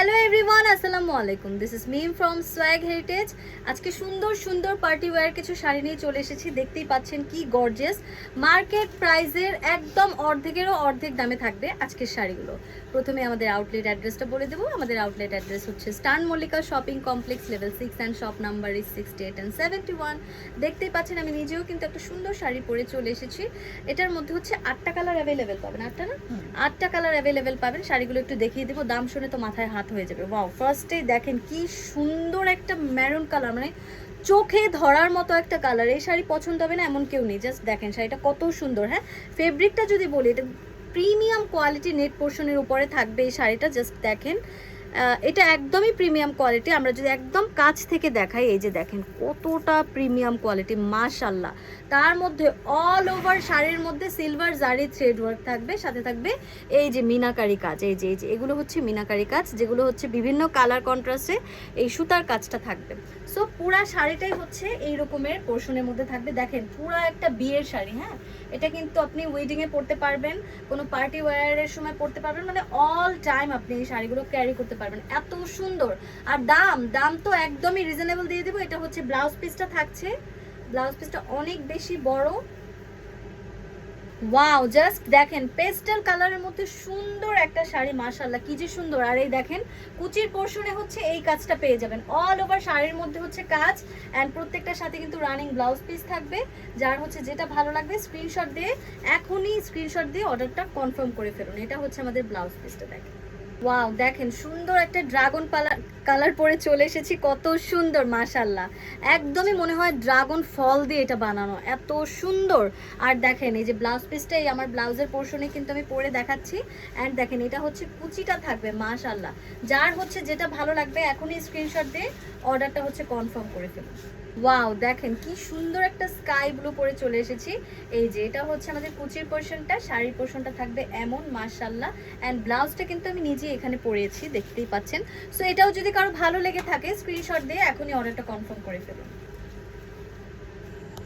Hello everyone, আসসালামু আলাইকুম। This is Mim from Swag Heritage. আজকে সুন্দর সুন্দর পার্টি ওয়্যার কিছু শাড়ি নিয়ে চলে এসেছি। দেখতেই পাচ্ছেন কি গর্জিয়াস, মার্কেট প্রাইসের একদম অর্ধেকেরও অর্ধেক দামে থাকবে আজকের শাড়িগুলো। প্রথমে আমাদের আউটলেট অ্যাড্রেসটা বলে দেবো। আমাদের আউটলেট অ্যাড্রেস হচ্ছে স্টান Mallika shopping complex, level 6 and shop number is 68 and 71। দেখতেই পাচ্ছেন আমি নিজেও কিন্তু একটা সুন্দর শাড়ি পরে চলে এসেছি। এটার মধ্যে হচ্ছে 8টা কালার অ্যাভেলেবেল পাবেন। 8টা না, 8টা কালার অ্যাভেলেবেল পাবেন। শাড়িগুলো একটু দেখিয়ে দেবো, দাম শুনে তো মাথায় হাত হয়ে যাবে। ওয়াও, ফার্স্টেই দেখেন কি সুন্দর একটা মেরুন কালার, মানে চোখে ধরার মতো একটা কালার। এই শাড়ি পছন্দ হবে না এমন কেউ নেই। জাস্ট দেখেন শাড়িটা কত সুন্দর। হ্যাঁ, ফেব্রিকটা যদি বলি, এটা প্রিমিয়াম কোয়ালিটি নেট পোর্শনের উপরে থাকবে এই শাড়িটা। জাস্ট দেখেন, এটা একদমই প্রিমিয়াম কোয়ালিটি। আমরা যদি একদম কাছ থেকে দেখাই, এই যে দেখেন কতটা প্রিমিয়াম কোয়ালিটি, মাশাল্লাহ। তার মধ্যে অল ওভার শাড়ির মধ্যে সিলভার জারি থ্রেড ওয়ার্ক থাকবে, সাথে থাকবে এই যে মিনাকারি কাজ। এই যে এগুলো হচ্ছে মিনাকারি কাজ, যেগুলো হচ্ছে বিভিন্ন কালার কন্ট্রাস্টে এই সুতার কাজটা থাকবে। সো পুরা শাড়িটাই হচ্ছে এই রকমের পোর্শনের মধ্যে থাকবে। দেখেন পুরা একটা বিয়ের শাড়ি। হ্যাঁ, এটা কিন্তু আপনি ওয়েডিংয়ে পরতে পারবেন, কোনো পার্টি ওয়্যারের সময় পরতে পারবেন, মানে অল টাইম আপনি এই শাড়িগুলো ক্যারি করতে পারবেন। এত সুন্দর। আর দাম তো একদমই রিজনেবল দিয়ে দেবো। এটা হচ্ছে ব্লাউজ পিসটা থাকছে, ব্লাউজ পিসটা অনেক বেশি বড়। ওয়াও, জাস্ট দেখেন পেস্টেল কালারের মধ্যে সুন্দর একটা শাড়ি, মাশাআল্লাহ কি যে সুন্দর। আর এই দেখেন কুচির পোর্শনে হচ্ছে এই কাজটা পেয়ে যাবেন। অল ওভার শাড়ির মধ্যে হচ্ছে কাজ, এন্ড প্রত্যেকটার সাথে কিন্তু রানিং ব্লাউজ পিস থাকবে। যার হচ্ছে যেটা ভালো লাগবে স্ক্রিনশট দিয়ে এখনই স্ক্রিনশট দিয়ে অর্ডারটা কনফার্ম করে ফেলুন। এটা হচ্ছে আমাদের ব্লাউজ পিসটা। দেখেন ওয়াও, দেখেন সুন্দর একটা ড্রাগন কালার পরে চলে এসেছি। কত সুন্দর, মাশাআল্লাহ। একদমই মনে হয় ড্রাগন ফল দিয়ে এটা বানানো, এত সুন্দর। আর দেখেন এই যে ব্লাউজ পিসটাই আমার ব্লাউজের পোর্শনে কিন্তু আমি পরে দেখাচ্ছি। অ্যান্ড দেখেন এটা হচ্ছে কুচিটা থাকবে, মাশাআল্লাহ। যার হচ্ছে যেটা ভালো লাগবে এখনই স্ক্রিনশট দিয়ে অর্ডারটা হচ্ছে কনফার্ম করে ফেলুন। ওয়াও, দেখেন কি সুন্দর একটা স্কাই ব্লু পরে চলে এসেছি। এই যে এটা হচ্ছে আমাদের কুচির পোর্শনটা, শাড়ির পোর্শনটা থাকবে এমন, মাশাআল্লাহ। এন্ড ব্লাউজটা কিন্তু আমি নিজে এখানে পরেছি, দেখতেই পাচ্ছেন। সো এটাও যদি কারো ভালো লেগে থাকে স্ক্রিনশট দিয়ে এখনই অর্ডারটা কনফার্ম করে ফেলুন।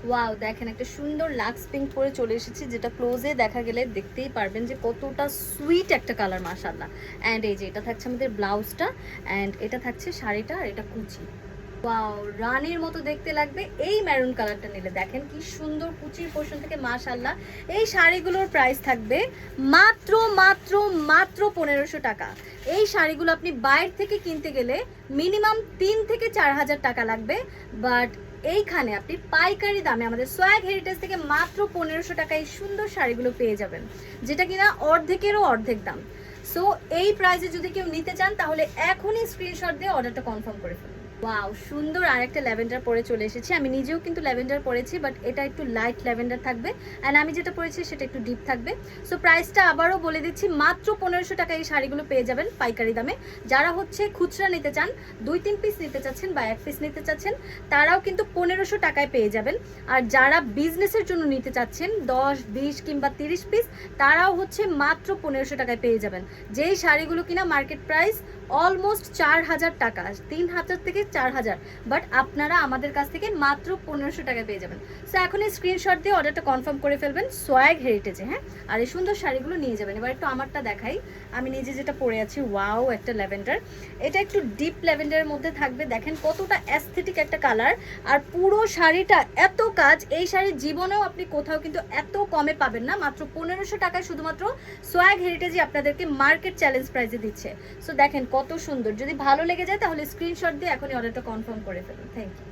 ওয়াও, দেখেন একটা সুন্দর লাক্স পিঙ্ক পরে চলে এসেছি, যেটা ক্লোজে দেখা গেলে দেখতেই পারবেন যে কতটা সুইট একটা কালার, মাশাআল্লাহ। এন্ড এই যে এটা থাকছে আমাদের ব্লাউজটা, এন্ড এটা থাকছে শাড়িটা, আর এটা কুচি। ওয়াও, রানীর মতো দেখতে লাগবে এই মেরুন কালারটা নিলে। দেখেন কি সুন্দর কুচির পোর্শন থেকে, মাশাআল্লাহ। এই শাড়িগুলোর প্রাইস থাকবে মাত্র মাত্র মাত্র 1500 টাকা। এই শাড়িগুলো আপনি বাইরে থেকে কিনতে গেলে মিনিমাম 3 থেকে 4000 টাকা লাগবে, বাট এইখানে আপনি পাইকারি দামে আমাদের সোয়াগ হেরিটেজ থেকে মাত্র 1500 টাকায় এই সুন্দর শাড়িগুলো পেয়ে যাবেন, যেটা কিনা অর্ধেকেরও অর্ধেক দাম। সো এই প্রাইসে যদি কেউ নিতে চান তাহলে এখনই স্ক্রিনশট দিয়ে অর্ডারটা কনফার্ম করে ফেলুন। ওয়াও, সুন্দর আরেকটা ল্যাভেন্ডার পরে চলে এসেছি। আমি নিজেও কিন্তু ল্যাভেন্ডার পরেছি, বাট এটা একটু লাইট ল্যাভেন্ডার থাকবে, অ্যান্ড আমি যেটা পরেছি সেটা একটু ডিপ থাকবে। সো প্রাইসটা আবারও বলে দিচ্ছি, মাত্র 1500 টাকায় এই শাড়িগুলো পেয়ে যাবেন পাইকারি দামে। যারা হচ্ছে খুচরা নিতে চান, 2-3 পিস নিতে চাচ্ছেন বা 1 পিস নিতে চাচ্ছেন, তারাও কিন্তু 1500 টাকায় পেয়ে যাবেন। আর যারা বিজনেসের জন্য নিতে চাচ্ছেন 10, 20 কিংবা 30 পিস, তারাও হচ্ছে মাত্র 1500 টাকায় পেয়ে যাবেন। যেই শাড়িগুলো কিনা মার্কেট প্রাইস অলমোস্ট 4000 টাকা, 3000 থেকে 4000, বাট আপনারা আমাদের কাছ থেকে মাত্র 1500 টাকায় পেয়ে যাবেন। সো এখন এই স্ক্রিনশট দিয়ে অর্ডারটা কনফার্ম করে ফেলবেন সোয়াগ হেরিটেজে। হ্যাঁ, আর এই সুন্দর শাড়িগুলো নিয়ে যাবেন। এবার একটু আমারটা দেখাই, আমি নিজে যেটা পরে আছি। ওয়াও, একটা ল্যাভেন্ডার, এটা একটু ডিপ ল্যাভেন্ডারের মধ্যে থাকবে। দেখেন কতটা অ্যাস্থেটিক একটা কালার, আর পুরো শাড়িটা এত কাজ। এই শাড়ির জীবনেও আপনি কোথাও কিন্তু এত কমে পাবেন না। মাত্র 1500 টাকায় শুধুমাত্র সোয়াগ হেরিটেজই আপনাদেরকে মার্কেট চ্যালেঞ্জ প্রাইসে দিচ্ছে। সো দেখেন কত সুন্দর। যদি ভালো লেগে যায় তাহলে স্ক্রিনশট দিয়ে এখনই অর্ডারটা কনফার্ম করে ফেলুন। Thank you.